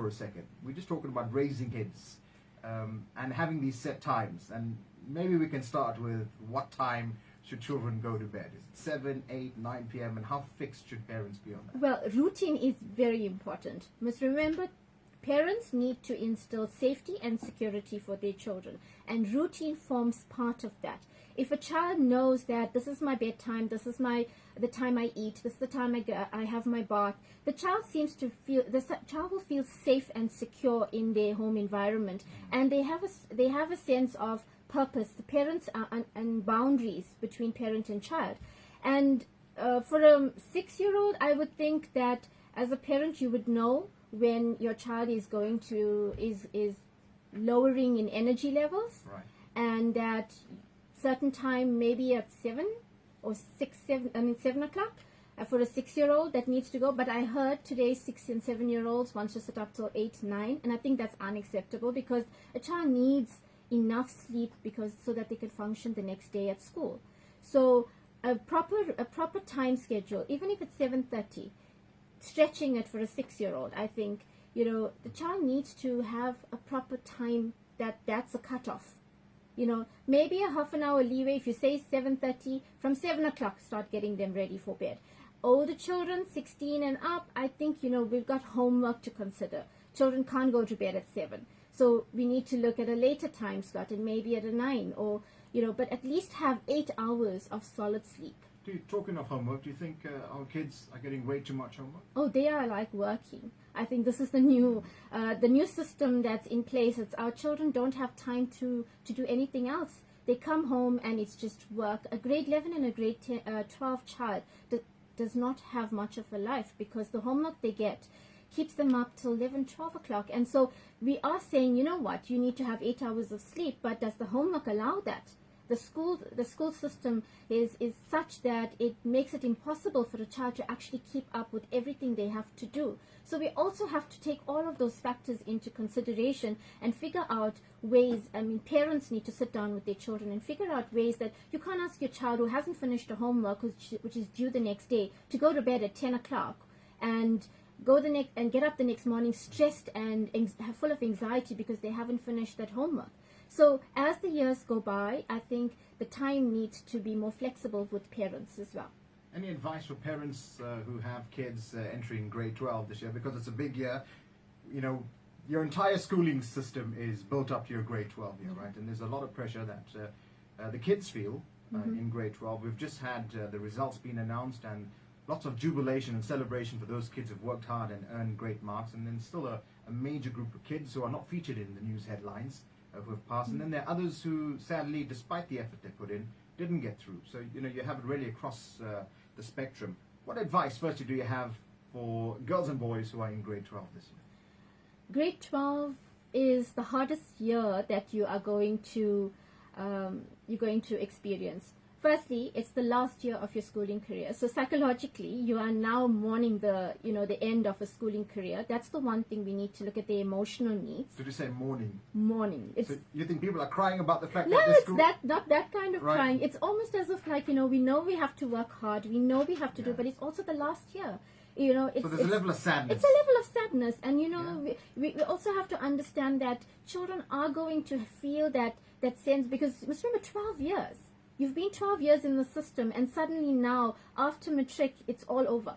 for a second. We're just talking about raising kids and having these set times. And maybe we can start with what time should children go to bed? Is it 7, 8, 9 p.m. and how fixed should parents be on that? Well, routine is very important. Must remember, parents need to instill safety and security for their children, and routine forms part of that. If a child knows that this is my bedtime, this is the time I eat, this is the time I have my bath, the child will feel safe and secure in their home environment, and they have a sense of purpose, the parents and boundaries between parent and child. And for a 6-year-old, I would think that as a parent you would know when your child is lowering in energy levels, Right. and that certain time, maybe at 7 o'clock for a 6-year-old that needs to go. But I heard today 6 and 7-year-olds wants to sit up till 8, 9, and I think that's unacceptable, because a child needs enough sleep so that they can function the next day at school. So a proper time schedule, even if it's 7:30, stretching it for a 6-year-old, I think the child needs to have a proper time that's a cutoff. Maybe a half an hour leeway. If you say 7:30, from 7 o'clock start getting them ready for bed. Older children, 16 and up, I think we've got homework to consider. Children can't go to bed at 7. So we need to look at a later time slot, and maybe at a 9, or but at least have 8 hours of solid sleep. Talking of homework, do you think our kids are getting way too much homework? Oh, they are like working. I think this is the new system that's in place. It's our children don't have time to do anything else. They come home and it's just work. A grade 11 and a grade 12 child does not have much of a life, because the homework they get keeps them up till 11, 12 o'clock. And so we are saying, you need to have 8 hours of sleep, but does the homework allow that? The school system is such that it makes it impossible for a child to actually keep up with everything they have to do. So we also have to take all of those factors into consideration and figure out ways. Parents need to sit down with their children and figure out ways that you can't ask your child who hasn't finished a homework, which is due the next day, to go to bed at 10 o'clock and get up the next morning stressed and full of anxiety because they haven't finished that homework. So as the years go by, I think the time needs to be more flexible with parents as well. Any advice for parents who have kids entering grade 12 this year? Because it's a big year. Your entire schooling system is built up to your grade 12 year, right? And there's a lot of pressure that the kids feel in grade 12. We've just had the results being announced, and lots of jubilation and celebration for those kids who've worked hard and earned great marks. And then still a major group of kids who are not featured in the news headlines who have passed. And then there are others who, sadly, despite the effort they put in, didn't get through. So, you have it really across the spectrum. What advice, firstly, do you have for girls and boys who are in grade 12 this year? Grade 12 is the hardest year that you are going to experience. Firstly, it's the last year of your schooling career. So psychologically, you are now mourning the end of a schooling career. That's the one thing we need to look at, the emotional needs. Did you say mourning? Mourning. So you think people are crying about the fact no, that it's not that kind of right. crying. It's almost as if we know we have to work hard. We know we have to do, but it's also the last year. So there's a level of sadness. It's a level of sadness, and we also have to understand that children are going to feel that sense, because remember, 12 years. You've been 12 years in the system, and suddenly now, after matric, it's all over.